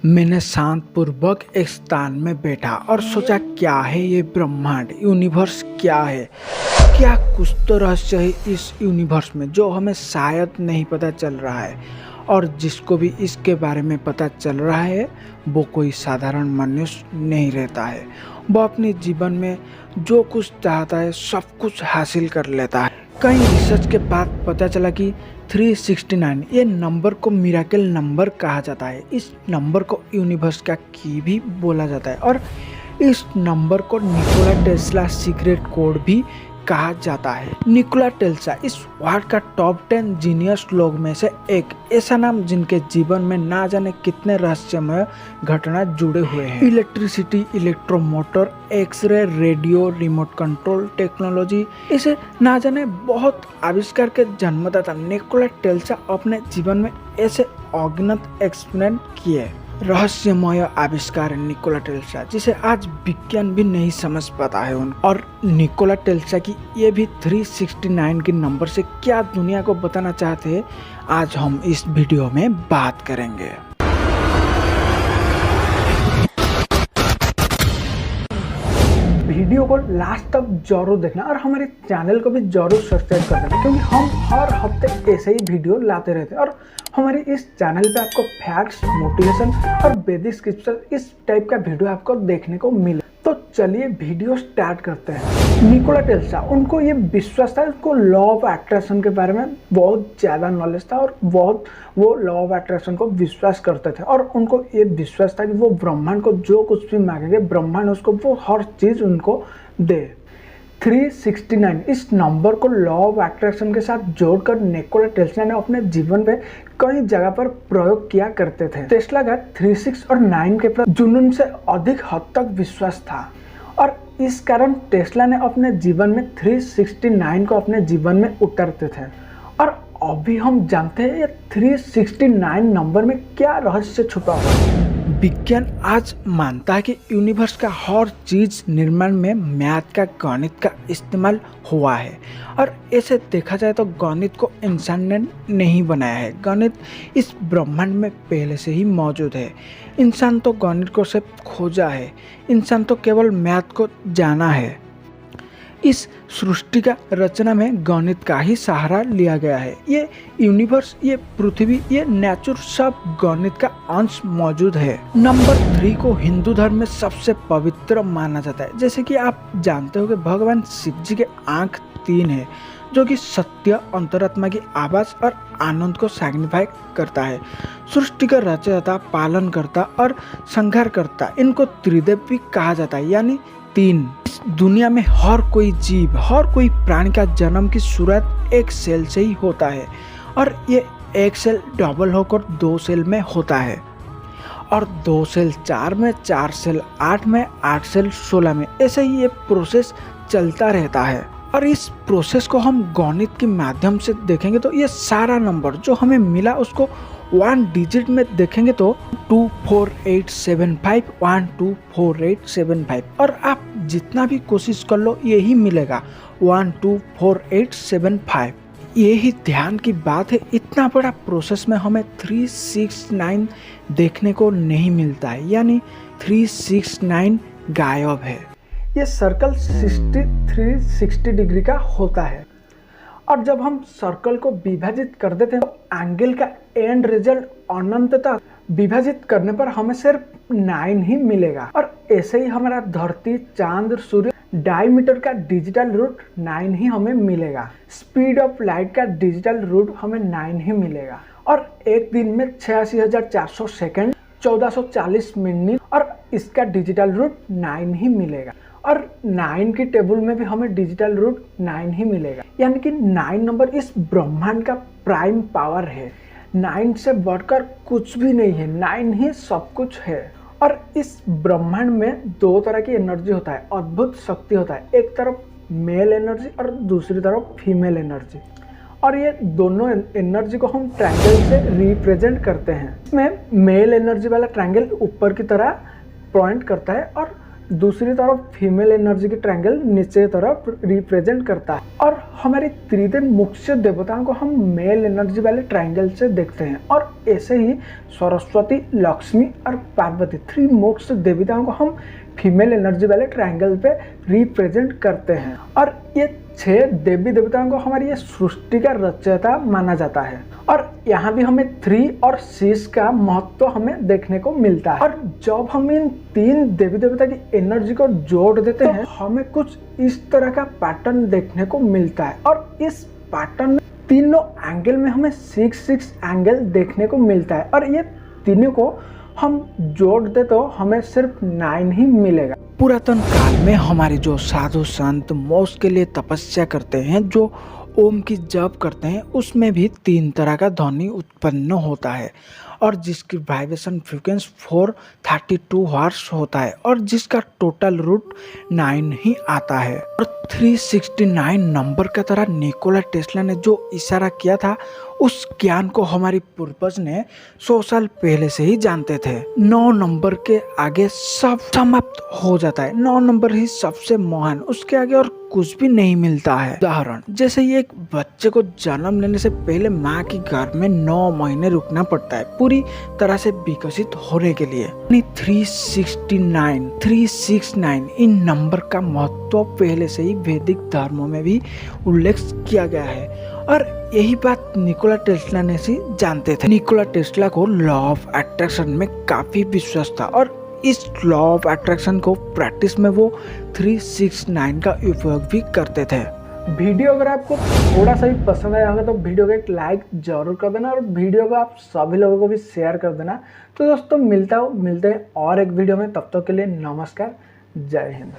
मैंने शांतपूर्वक एक स्थान में बैठा और सोचा, क्या है ये ब्रह्मांड, यूनिवर्स क्या है। क्या कुछ तो रहस्य है इस यूनिवर्स में जो हमें शायद नहीं पता चल रहा है, और जिसको भी इसके बारे में पता चल रहा है वो कोई साधारण मनुष्य नहीं रहता है। वो अपने जीवन में जो कुछ चाहता है सब कुछ हासिल कर लेता है। कई रिसर्च के बाद पता चला कि 369 ये नंबर को मिरेकल नंबर कहा जाता है। इस नंबर को यूनिवर्स का की भी बोला जाता है, और इस नंबर को निकोला टेस्ला सीक्रेट कोड भी कहा जाता है। निकोला टेस्ला इस वर्ल्ड का टॉप 10 जीनियस लोग में से एक ऐसा नाम जिनके जीवन में ना जाने कितने रहस्यमय घटना जुड़े हुए हैं। Electricity, electromotor, x-ray, radio, remote control technology, इसे ना जाने बहुत आविष्कार के जन्मदाता निकोला टेस्ला अपने जीवन में ऐसे अगणित एक्सपेरिमेंट किए। रहस्यमय आविष्कार निकोला टेस्ला जिसे आज विज्ञान भी नहीं समझ पाता है और निकोला टेस्ला की ये भी 369 के नंबर से क्या दुनिया को बताना चाहते हैं, आज हम इस वीडियो में बात करेंगे। वीडियो को लास्ट तक जरूर देखना और हमारे चैनल को भी जरूर सब्सक्राइब कर देना, क्योंकि हम हर हफ्ते ऐसे ही वीडियो लाते रहते हैं। और हमारे इस चैनल पे आपको फैक्ट्स, मोटिवेशन और बेसिक स्क्रिप्चर इस टाइप का वीडियो आपको देखने को मिले। तो चलिए वीडियो स्टार्ट करते हैं। निकोला टेस्ला, उनको ये विश्वास था, उनको लॉ ऑफ अट्रैक्शन के बारे में बहुत ज़्यादा नॉलेज था और बहुत वो लॉ ऑफ अट्रैक्शन को विश्वास करते थे। और उनको ये विश्वास था कि वो ब्रह्मांड को जो कुछ भी मांगेंगे ब्रह्मांड उसको वो हर चीज़ उनको दे। 369 इस नंबर को लॉ ऑफ अट्रैक्शन के साथ जोड़कर निकोला टेस्ला ने अपने जीवन में कई जगह पर प्रयोग किया करते थे। टेस्ला का 36 और 9 के प्रति जुनून से अधिक हद तक विश्वास था, और इस कारण टेस्ला ने अपने जीवन में 369 को अपने जीवन में उतारते थे। और अभी हम जानते हैं ये 369 नंबर में क्या रहस्य छुपा हुआ है। विज्ञान आज मानता है कि यूनिवर्स का हर चीज निर्माण में मैथ का, गणित का इस्तेमाल हुआ है। और ऐसे देखा जाए तो गणित को इंसान ने नहीं बनाया है, गणित इस ब्रह्मांड में पहले से ही मौजूद है। इंसान तो गणित को सिर्फ खोजा है, इंसान तो केवल मैथ को जाना है। इस सृष्टि का रचना में गणित का ही सहारा लिया गया है। ये यूनिवर्स, ये पृथ्वी, ये नेचर सब गणित का अंश मौजूद है। नंबर 3 को हिंदू धर्म में सबसे पवित्र माना जाता है। जैसे कि आप जानते हो कि भगवान शिव जी के आंख 3 है, जो कि सत्य, अंतरात्मा की आवाज और आनंद को सैग्निफाई करता है। सृष्टि का रचयिता, पालनकर्ता और संहारकर्ता, इनको त्रिदेव भी कहा जाता है, यानी 3। इस दुनिया में हर कोई जीव, हर कोई प्राणी का जन्म की शुरुआत एक सेल से ही होता है, और ये एक सेल डबल होकर 2 सेल में होता है, और 2 सेल 4 में, 4 सेल 8 में, 8 सेल 16 में। ऐसे ही ये प्रोसेस चलता रहता है। और इस प्रोसेस को हम गणित के माध्यम से देखेंगे तो ये सारा नंबर जो हमें मिला उसको 1 डिजिट में देखेंगे तो 24875, 124875, और आप जितना भी कोशिश कर लो यही मिलेगा 124875। यही ध्यान की बात है, इतना बड़ा प्रोसेस में हमें 369 देखने को नहीं मिलता है, यानी 369 गायब है। ये सर्कल 360 डिग्री का होता है, और जब हम सर्कल को विभाजित कर देते हैं तो एंगल का एंड रिजल्ट अनंत तक विभाजित करने पर हमें सिर्फ 9 ही मिलेगा। और ऐसे ही हमारा धरती, चांद, सूर्य डायमीटर का डिजिटल रूट 9 ही हमें मिलेगा। स्पीड ऑफ लाइट का डिजिटल रूट हमें 9 ही मिलेगा। और एक दिन में 86,400 सेकेंड, 1440 मिनट, और इसका डिजिटल रूट 9 ही मिलेगा। और 9 की टेबल में भी हमें डिजिटल रूट 9 ही मिलेगा, यानी कि 9 नंबर इस ब्रह्मांड का प्राइम पावर है। 9 से बढ़कर कुछ भी नहीं है, 9 ही सब कुछ है। और इस ब्रह्मांड में 2 तरह की एनर्जी होता है, अद्भुत शक्ति होता है। एक तरफ मेल एनर्जी और दूसरी तरफ फीमेल एनर्जी, और ये दोनों एनर्जी को हम ट्रायंगल से रिप्रेजेंट करते हैं। इसमें मेल एनर्जी वाला ट्रायंगल ऊपर की तरह पॉइंट करता है, और दूसरी तरफ फीमेल एनर्जी की ट्रायंगल नीचे की तरफ रिप्रेजेंट करता है। और हमारी त्रिदेव मुख्य देवताओं को हम मेल एनर्जी वाले ट्रायंगल से देखते हैं, और ऐसे ही सरस्वती, लक्ष्मी और पार्वती 3 मुख्य देवताओं को हम फीमेल एनर्जी वाले ट्रायंगल पे रिप्रेजेंट करते हैं। और ये 6 देवी देवताओं को हमारी ये सृष्टि का रचयिता माना जाता है। और यहाँ भी हमें 3 और 6 का महत्व हमें देखने को मिलता है। और जब हम इन 3 देवी देवता की एनर्जी को जोड़ देते हैं, हमें कुछ इस तरह का पैटर्न देखने को मिलता है। और इस पैटर्न में तीनों एंगल में हमें 6-6 एंगल देखने को मिलता है, और ये तीनों को हम जोड़ दे तो हमें सिर्फ 9 ही मिलेगा। पुरातन काल में हमारे जो साधु संत मोक्ष के लिए तपस्या करते हैं, जो ओम की जप करते हैं, उसमें भी 3 तरह का ध्वनि उत्पन्न होता है, और जिसकी वाइब्रेशन फ्रीक्वेंसी 432 हर्ट्ज होता है, और जिसका टोटल रूट 9 ही आता है। और 369 नंबर का तरह निकोला टेस्ला ने जो इशारा किया था, उस ज्ञान को हमारी पूर्वज ने 100 साल पहले से ही जानते थे। 9 नंबर के आगे सब समाप्त हो जाता है। 9 नंबर ही सबसे महान, उसके आगे और कुछ भी नहीं मिलता है। उदाहरण जैसे ये एक बच्चे को जन्म लेने से पहले माँ की गर्भ में 9 महीने रुकना पड़ता है पूरी तरह से विकसित होने के लिए। 369 इन नंबर का महत्व पहले से ही वैदिक धर्मों में भी उल्लेख किया गया है, और यही बात निकोला टेस्ला ने से जानते थे। निकोला टेस्ला को लॉ ऑफ अट्रैक्शन में काफी विश्वास था, और इस लॉ ऑफ अट्रैक्शन को प्रैक्टिस में वो 369 का उपयोग भी करते थे। वीडियो अगर आपको थोड़ा सा भी पसंद आया होगा तो वीडियो को एक लाइक जरूर कर देना, और वीडियो को आप सभी लोगों को भी शेयर कर देना। तो दोस्तों मिलते हैं और एक वीडियो में, तब तक के लिए नमस्कार, जय हिंद।